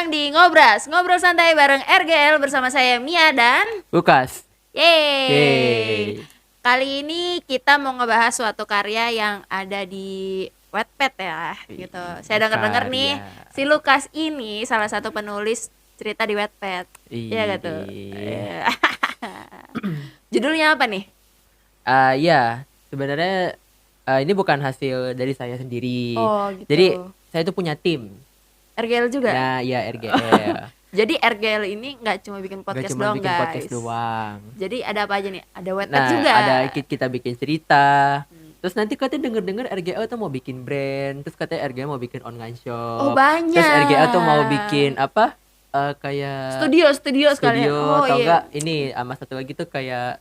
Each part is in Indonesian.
datang di Ngobras, ngobrol santai bareng RGL bersama saya Mia dan Lukas. Yeay. Yeay. Kali ini kita mau ngebahas suatu karya yang ada di Wattpad ya, gitu. Saya dengar-dengar nih, si Lukas ini salah satu penulis cerita di Wattpad. Iya gak tuh? Judulnya apa nih? Ya, sebenarnya ini bukan hasil dari saya sendiri. Oh gitu. Jadi saya tuh punya tim. RGL juga? Nah, ya RGL. Jadi RGL ini nggak cuma bikin Gak podcast cuma doang bikin guys. podcast doang. Jadi ada apa aja nih? Ada Wattpad Nah, juga. ada kita bikin cerita. Terus nanti katanya denger-denger RGL tuh mau bikin brand. Terus katanya RGL mau bikin online shop. Oh banyak. Terus RGL tuh mau bikin apa? Kayak Studio sekalian. Oh atau iya. enggak ini sama satu lagi tuh kayak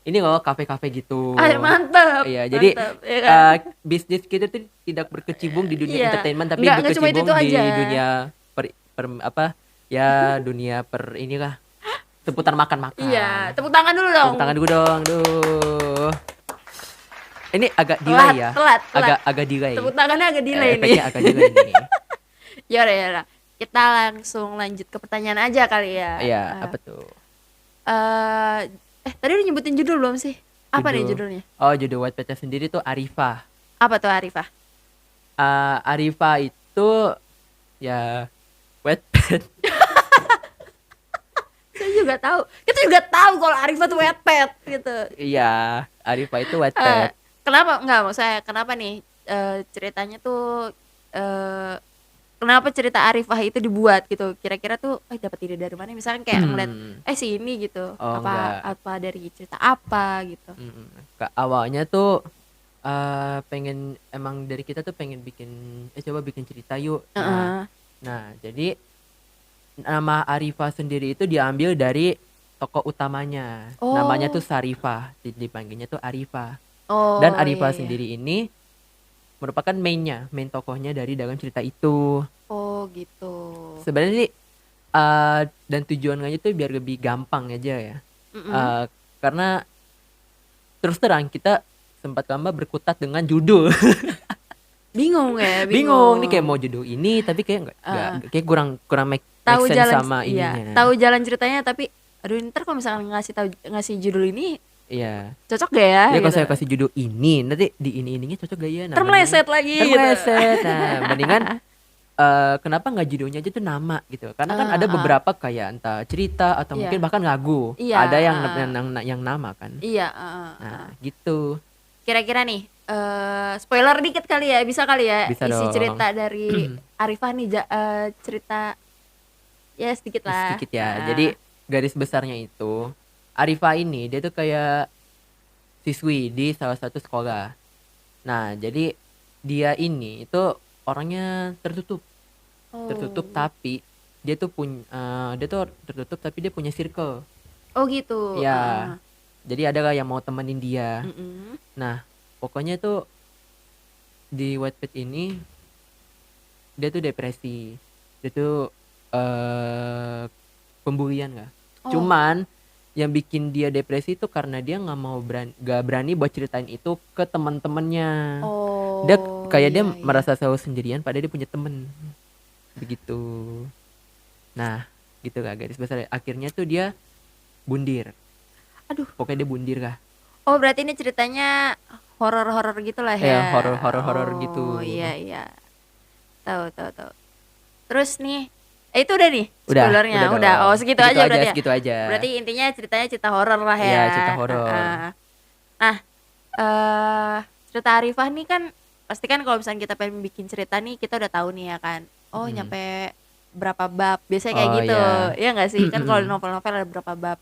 ini loh kafe-kafe gitu. Mantap. Iya, jadi ya kan? bisnis kita tuh tidak berkecimpung di dunia Iya. entertainment tapi Nggak cuma itu berkecimpung di aja. dunia dunia inilah seputar makan-makan. Iya, tepuk tangan dulu dong. Tepuk tangan dulu dong. Duh. Ini agak delay ya. Telat. Agak delay. Tepuk tangannya agak delay nih. Efeknya agak delay nih. Yaudah. Kita langsung lanjut ke pertanyaan aja kali ya. Iya, apa tuh? Tadi udah nyebutin judul belum sih? Apa nih judulnya? Oh, judul Wattpad sendiri tuh Arifah. Apa tuh Arifah? Arifah itu ya Wattpad. Saya juga tahu. Kita juga tahu kalau Arifah tuh Wattpad gitu. Iya, Arifah itu Wattpad. Kenapa? Enggak, maksud saya kenapa nih ceritanya tuh kenapa cerita Arifah itu dibuat gitu? Kira-kira tuh dapat ide dari mana? Misalnya kayak ngeliat si ini gitu. Oh, apa dari cerita apa gitu. Awalnya tuh pengen emang dari kita tuh pengen bikin coba bikin cerita yuk. Nah, jadi nama Arifah sendiri itu diambil dari tokoh utamanya. Namanya tuh Sarifah, dipanggilnya tuh Arifah. Dan Arifah sendiri ini merupakan main tokohnya dari dalam cerita itu. Oh gitu. Sebenarnya sih dan tujuannya itu biar lebih gampang aja ya. Karena terus terang kita sempat lama berkutat dengan judul. Bingung ya. Bingung nih kayak mau judul ini tapi kayak nggak kayak kurang make sense sama ininya. Tahu jalan ceritanya tapi aduh ntar kalau misalnya ngasih judul ini iya cocok gak ya? Ya kalau gitu. saya kasih judul ini nanti di ininya cocok gak ya? Nah, termeleset lagi. Termeleset. Gitu. Nah, mendingan kenapa nggak judulnya aja tuh nama gitu? Karena kan ada beberapa kayak entah cerita atau mungkin bahkan lagu. Ada yang nama kan? Iya. Nah, gitu. Kira-kira nih spoiler dikit kali ya, bisa kali ya? Bisa isi dong. cerita dari Arifah nih cerita ya sedikit lah. Sedikit ya. Jadi garis besarnya itu Arifah ini dia tuh kayak siswi di salah satu sekolah. Nah, jadi dia ini itu orangnya tertutup. Tertutup tapi dia tuh tertutup tapi dia punya circle. Oh gitu. Ya. Jadi ada yang mau temenin dia. Nah, pokoknya tuh di Wattpad ini dia tuh depresi. Dia tuh pembulian lah. Cuman yang bikin dia depresi itu karena dia nggak berani buat ceritain itu ke teman-temannya. Dia kayak dia merasa selalu sendirian padahal dia punya temen begitu. Nah gitu lah garis besar. Akhirnya tuh dia bundir. Aduh, pokoknya dia bundir lah. Oh berarti ini ceritanya horor gitu lah ya? Ya horor gitu. Iya. Tahu. Terus nih itu udah nih spoilernya udah. Oh segitu aja berarti segitu aja. Berarti intinya ceritanya cerita horor lah ya. Iya cerita horor. Nah cerita Arifah nih kan pasti kan kalau misalnya kita pengen bikin cerita nih kita udah tahu nih ya kan. Nyampe berapa bab biasanya kayak gitu. Iya nggak sih kan kalau di novel-novel ada berapa bab.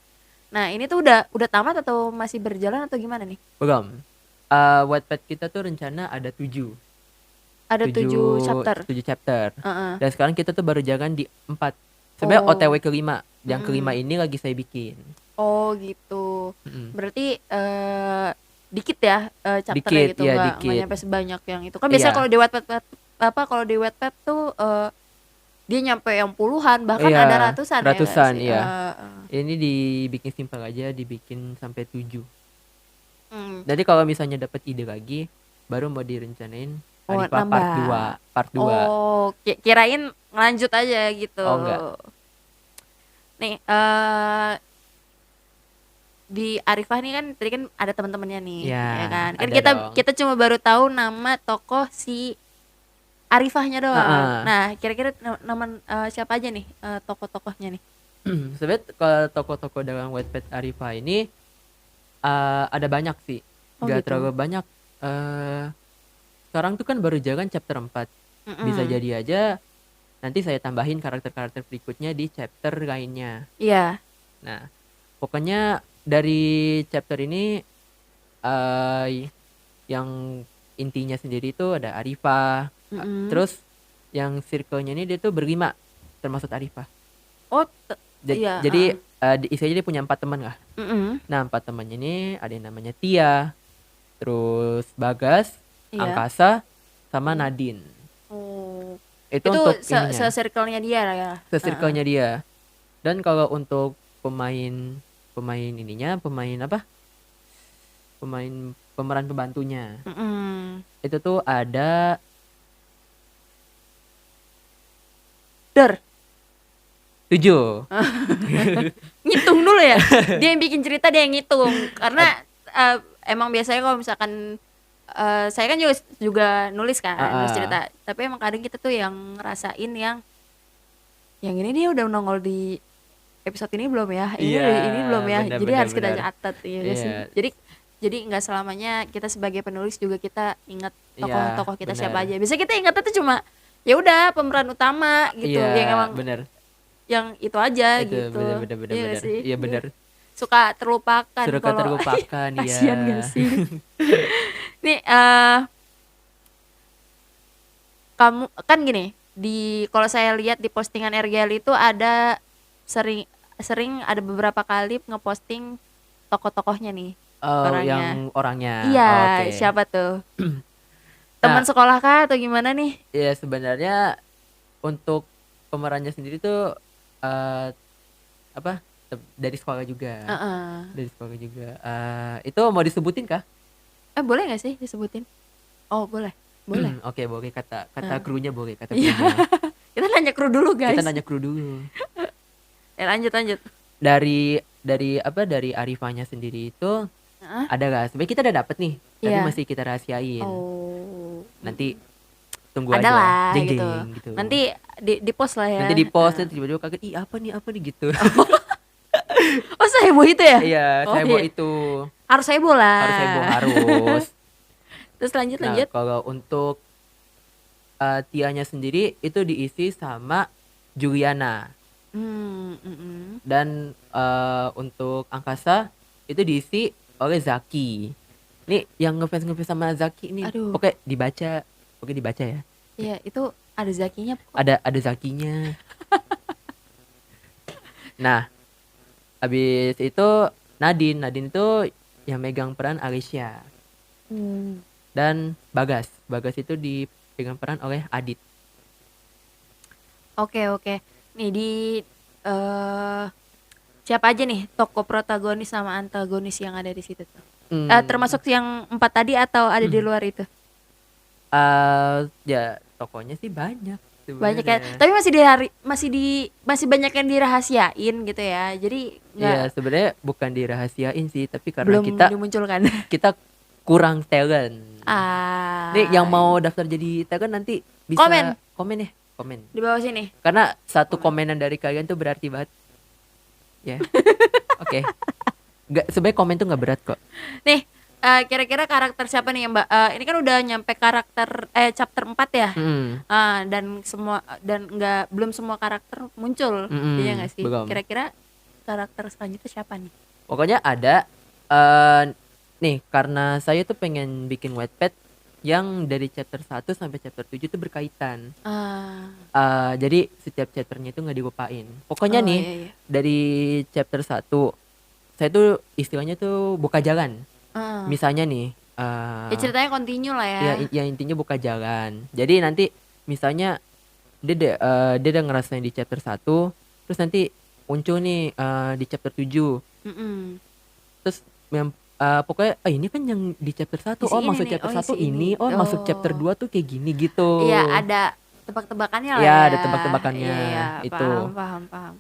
Nah ini tuh udah tamat atau masih berjalan atau gimana nih? Belum. Wattpad kita tuh rencana ada 7. Ada 7 chapter. 7 chapter. Dan sekarang kita tuh baru jalan di 4. Sebenarnya OTW ke-5. Yang ke-5 ini lagi saya bikin. Oh gitu. Berarti dikit ya chapternya gitu, nggak nyampe sebanyak yang itu. Kan biasanya kalau di Wattpad tuh dia nyampe yang puluhan bahkan ada ratusan ya. Ini dibikin simpel aja, dibikin sampai 7. Jadi kalau misalnya dapat ide lagi baru mau direncanain Oh, Arifah nambah. part 2. Oh, kirain ngelanjut aja gitu. Oh enggak. Nih, di Arifah nih kan tadi kan ada teman-temannya nih, Ya, ya kan? Kan ada kita dong. kita cuma baru tahu nama tokoh si Arifahnya doang. Heeh. Nah, kira-kira nama siapa aja nih tokoh-tokohnya nih? Sebenarnya kalau tokoh-tokoh dalam Wattpad Arifah ini ada banyak sih. Oh Gak gitu. terlalu banyak. eh Sekarang tuh kan baru jalan chapter 4. Bisa Mm-mm. jadi aja nanti saya tambahin karakter-karakter berikutnya di chapter lainnya. Iya. Nah, pokoknya dari chapter ini eh yang intinya sendiri itu ada Arifah. Mm-mm. Terus yang circle-nya ini dia tuh berlima termasuk Arifah. Oh, iya. Jadi isinya dia punya 4 teman lah. Mm-mm. Nah, 4 temannya ini ada yang namanya Tia, terus Bagas, Iya. Angkasa, sama Mm. Nadine. Oh, Itu itu untuk ininya, se-circle-nya dia lah ya. Heeh. se-circle-nya dia. Dan kalau untuk pemain pemain ininya, pemain apa? Pemeran pembantunya. Mm-mm. Itu tuh ada Der, 7. ngitung dulu ya. Dia yang bikin cerita, dia yang ngitung. Karena emang biasanya kalau misalkan saya kan juga nulis kan, nulis cerita. Tapi emang kadang kita tuh yang ngerasain yang ini dia udah nongol di episode ini belum ya? Iya, Ini belum ya. benar Jadi benar harus kita benar. catat ya nggak sih? Iya, Jadi nggak selamanya kita sebagai penulis juga kita ingat iya, tokoh-tokoh kita benar. siapa aja. Biasanya kita ingatnya tuh cuma ya udah pemeran utama gitu, Iya, yang emang benar. yang itu aja Itu gitu. benar benar benar Iya gak benar. sih? Iya Iya. benar. Suka terlupakan Sudah kalau terlupakan ya. kasihan gak sih? Nih kamu kan gini, kalau saya lihat di postingan RGL itu ada sering sering ada beberapa kali ngeposting tokoh-tokohnya nih, Oh, orangnya. yang orangnya. Iya, Oke. siapa tuh? Teman Nah, sekolah kah atau gimana nih? ya sebenarnya untuk pemerannya sendiri tuh eh apa? Dari sekolah juga. Heeh. Dari sekolah juga. Itu mau disebutin kah? Boleh nggak sih disebutin? Oh, boleh. Boleh. Oke, boleh kata Heeh. krunya boleh, kata Iya. krunya. Kita nanya kru dulu, Kita guys. nanya kru dulu. Lanjut. Dari apa? Dari Arifahnya sendiri itu Heeh. ada gak? Sebenarnya kita udah dapet nih, tapi Iya. masih kita rahasiain. Oh. Nanti tunggu Ada aja. lah Jeng gitu. jeng gitu. Nanti di post lah ya. Nanti di post nanti tiba-tiba kaget, ih apa nih gitu. Oh, seheboh itu ya? Iya, Oh, saya bawa iya. itu. Harus heboh lah. Harus heboh, harus. Terus lanjut. Nah, kalau untuk Tianya sendiri itu diisi sama Juliana. Mm-mm. Dan untuk Angkasa itu diisi oleh Zaki. Nih yang ngefans sama Zaki nih, Aduh. pokoknya dibaca ya. Iya, itu ada Zakinya kok. Ada Zakinya. Nah, habis itu Nadine itu yang megang peran Alicia. Dan Bagas itu dipegang peran oleh Adit. Oke. Nih siapa aja nih tokoh protagonis sama antagonis yang ada di situ tuh? Termasuk yang 4 tadi atau ada di luar itu? Ya tokohnya sih banyak Banyak ya. sebenarnya. Tapi masih banyak yang dirahasiain gitu ya. Jadi Ya nggak sebenarnya bukan dirahasiain sih, tapi karena belum kita dimunculkan. kurang talent. Nih yang mau daftar jadi talent nanti bisa komen di bawah sini. Karena satu komenan dari kalian tuh berarti banget. Ya. Oke. Sebenarnya komen tuh nggak berat kok. Nih, kira-kira karakter siapa nih Mbak? Ini kan udah nyampe karakter chapter 4 ya. Dan belum semua karakter muncul. Iya nggak sih? Belum. Kira-kira karakter selanjutnya siapa nih? Pokoknya ada nih karena saya tuh pengen bikin Wattpad yang dari chapter 1 sampai chapter 7 tuh berkaitan. Jadi setiap chapternya itu nggak dilupain. Pokoknya nih, iya. dari chapter 1 saya tuh istilahnya tuh buka jalan. Misalnya nih Ya ceritanya continue lah ya. Ya intinya buka jalan. Jadi nanti misalnya dia udah ngerasain di chapter 1, terus nanti muncul nih di chapter 7. Terus pokoknya ini kan yang di chapter 1, Isi oh ini maksud nih, chapter oh 1 isi ini. ini, oh masuk chapter Oh. 2 tuh kayak gini gitu. Iya, ada tebak-tebakannya lah Iya, ya. ada tebak-tebakannya Iya, itu. paham.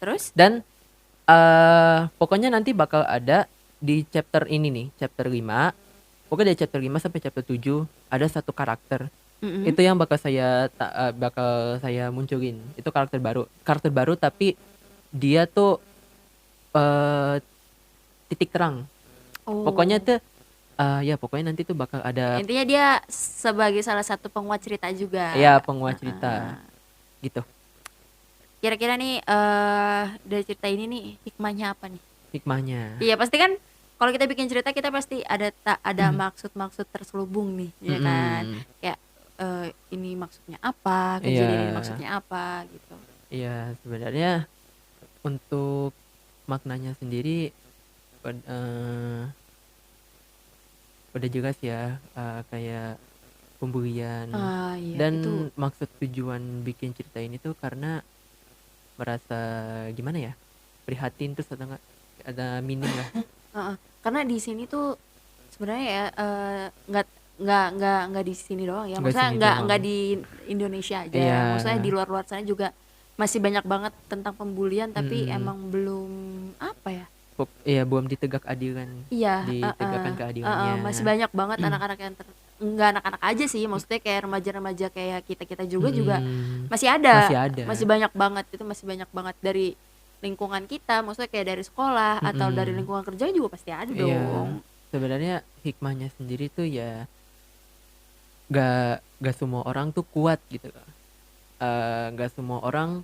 Terus? Dan pokoknya nanti bakal ada di chapter ini nih, chapter 5. Pokoknya dari chapter 5 sampai chapter 7 ada satu karakter. Mm-mm. Itu yang bakal saya munculin. Itu karakter baru. Karakter baru tapi dia tuh titik terang. Oh. Pokoknya tuh ya pokoknya nanti tuh bakal ada Intinya dia sebagai salah satu penguat cerita juga. ya penguat cerita gitu. Kira-kira nih dari cerita ini nih hikmahnya apa nih? Hikmahnya. Iya pasti kan kalau kita bikin cerita kita pasti ada maksud-maksud terselubung nih, ya kan? Kayak ini maksudnya apa, kejadian ini maksudnya apa gitu. Iya, sebenarnya untuk maknanya sendiri udah jelas ya, kayak pembulian. Iya, Dan itu. maksud tujuan bikin cerita ini tuh karena merasa gimana ya, prihatin, terus ada meaning lah. Karena di sini tuh sebenarnya ya nggak di sini doang ya, maksudnya nggak di Indonesia aja. Iya. Maksudnya di luar sana juga masih banyak banget tentang pembulian, tapi emang belum apa ya, Iya, belum ditegak adilan. iya, Ditegakkan keadilannya. masih banyak banget anak-anak yang nggak anak-anak aja sih, maksudnya kayak remaja-remaja kayak kita juga masih ada, masih banyak banget, itu masih banyak banget dari lingkungan kita, maksudnya kayak dari sekolah atau dari lingkungan kerja juga pasti ada dong. Sebenarnya hikmahnya sendiri tuh ya gak semua orang tuh kuat gitu. Gak semua orang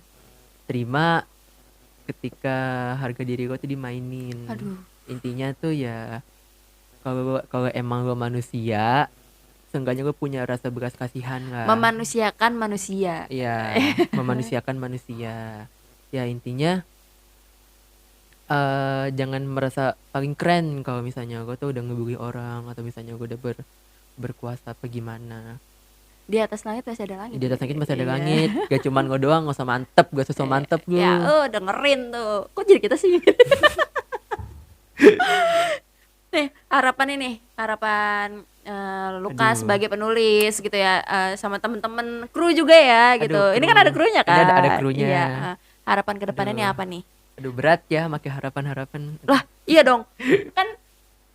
terima ketika harga diri gue tuh dimainin. Aduh. Intinya tuh ya kalau emang lo manusia, seenggaknya lo punya rasa belas kasihan lah. Memanusiakan manusia. Iya, memanusiakan manusia. Ya intinya jangan merasa paling keren kalau misalnya gue tuh udah ngebully orang, atau misalnya gue udah berkuasa apa gimana. Di atas langit masih ada langit. Di atas langit masih ada langit. Gak cuman gue doang, gak usah mantep, gak usah mantep lu. Ya, dengerin tuh. Kok jadi kita sih? Nih, harapan Lukas sebagai penulis gitu ya, sama temen-temen kru juga ya gitu. Ini kan ada krunya kan? Ada krunya. Iya. Harapan kedepannya nih apa nih? Aduh, berat ya makai harapan. Lah, iya dong. Kan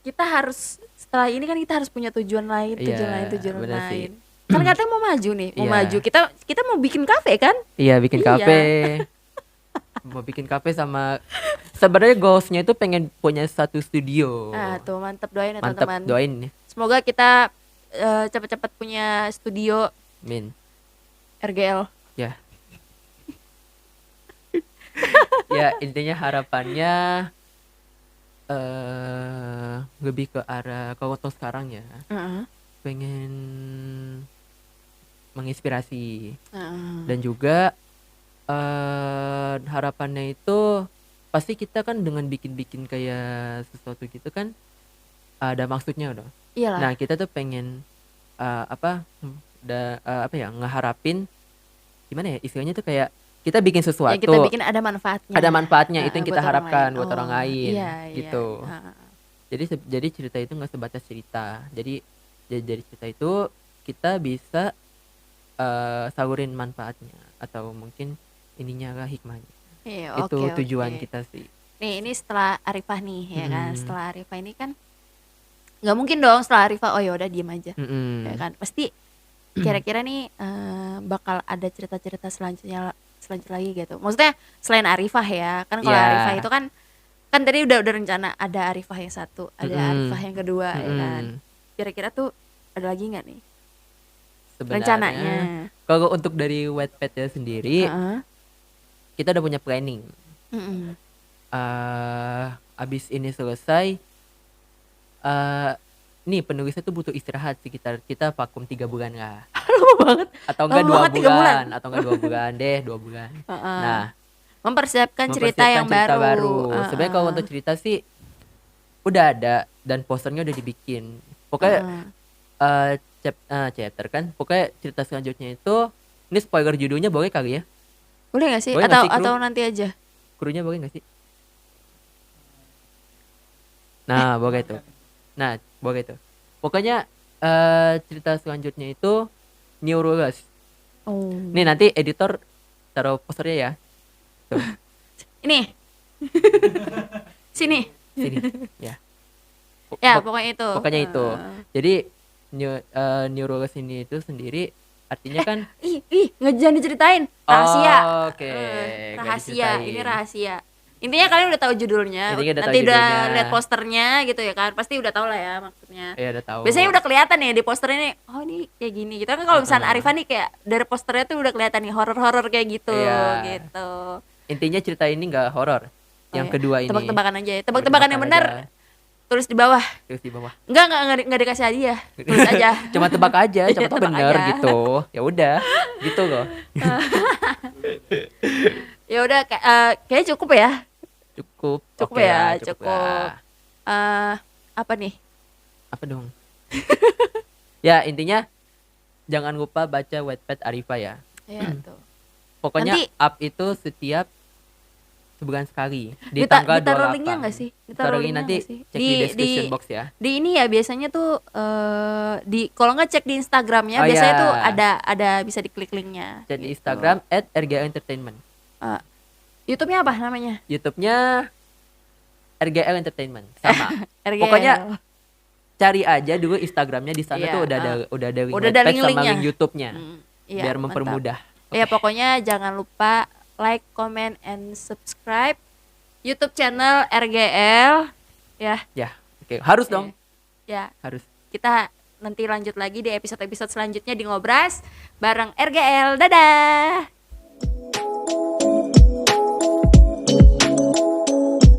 kita harus setelah ini kan kita harus punya tujuan lain. Sih. Kan katanya mau maju nih, maju. Kita mau bikin kafe kan? Iya, bikin kafe. Mau bikin kafe sama sebenarnya goalsnya itu pengen punya satu studio. Tuh mantep, doain ya mantep, teman-teman. Doain ya. Semoga kita cepat-cepat punya studio. Amin. RGL. Ya. Ya intinya harapannya lebih ke arah kalau untuk sekarang ya, pengen menginspirasi. Dan juga harapannya itu pasti kita kan dengan bikin kayak sesuatu gitu kan ada maksudnya udah. Iyalah. Nah kita tuh pengen ngeharapin gimana ya istilahnya tuh, kayak kita bikin sesuatu yang kita bikin ada manfaatnya. Ada manfaatnya, itu yang kita harapkan buat orang orang lain. Iya, gitu. Iya. Jadi cerita itu nggak sebatas cerita. Jadi dari cerita itu kita bisa salurin manfaatnya, atau mungkin ininya lah hikmahnya. Iya, itu tujuan kita sih. Nih ini setelah Arifah nih ya kan. Setelah Arifah ini kan nggak mungkin dong setelah Arifah oh ya udah diem aja. Ya kan pasti kira-kira nih bakal ada cerita-cerita selanjutnya lagi gitu. Maksudnya selain Arifah ya kan, kalau Arifah itu kan tadi udah rencana ada Arifah yang satu, ada Arifah yang kedua ya kan. Kira-kira tuh ada lagi nggak nih sebenarnya rencananya? Kalau untuk dari Wattpad sendiri kita udah punya planning. Abis ini selesai nih penulisnya tuh butuh istirahat sekitar kita vakum 3 bulan lah. Lama banget. Atau enggak 2 bulan. Atau enggak 2 bulan deh, 2 bulan. Nah, mempersiapkan cerita yang baru. Sebenarnya kalau untuk cerita sih udah ada dan posternya udah dibikin. Pokoknya chapter kan. Pokoknya cerita selanjutnya itu, ini spoiler judulnya boleh kali ya? Boleh enggak sih? Boleh Atau nanti aja. Krunya boleh enggak sih? Nah, boleh tuh. Nah, boleh tuh. Pokoknya cerita selanjutnya itu Neuroless. Oh. Nih nanti editor taruh posternya ya. Tuh. Ini. Sini. Sini. Ya. Ya, pokoknya itu. Pokoknya itu. Jadi Neuroless ini itu sendiri artinya kan jangan diceritain. Rahasia. Oke. Rahasia. Ini rahasia. Intinya kalian udah tahu judulnya. Nanti udah lihat posternya gitu ya kan. Pasti udah tahu lah ya maksudnya. Iya, udah tahu. Biasanya udah kelihatan ya di posternya nih. Oh, ini kayak gini gitu kan. Kalau misalnya Arifah nih kayak dari posternya tuh udah kelihatan nih horor-horor kayak gitu gitu. Intinya cerita ini enggak horor. Yang kedua ini. Tebak-tebakan aja ya. Tebak-tebakan yang benar. Tulis di bawah. Tulis di bawah. Enggak dikasih hadiah. Tulis aja. Cuma tebak aja, coba tuh bener gitu. Ya udah, gitu loh. Ya udah kayaknya cukup ya. Cukup ya. Apa nih? Apa dong? Ya intinya jangan lupa baca Wattpad Arifah ya. Iya tuh. Pokoknya nanti, up itu setiap sebulan sekali di tanggal 28. Ditaruh linknya nggak sih? Ditaruh link nanti cek di description box ya. Di ini ya biasanya tuh kalau nggak cek di Instagramnya biasanya tuh ada bisa diklik linknya. Cek di Instagram @rglentertainment. YouTube-nya apa namanya? YouTube-nya RGL Entertainment sama. Pokoknya cari aja dulu Instagramnya, di sana tuh udah ada link Wattpad sama link YouTube-nya. Biar mempermudah. Ya pokoknya jangan lupa like, comment, and subscribe YouTube channel RGL ya. Ya, oke. Harus dong. Ya. Harus. Kita nanti lanjut lagi di episode selanjutnya di Ngobras bareng RGL. Dadah.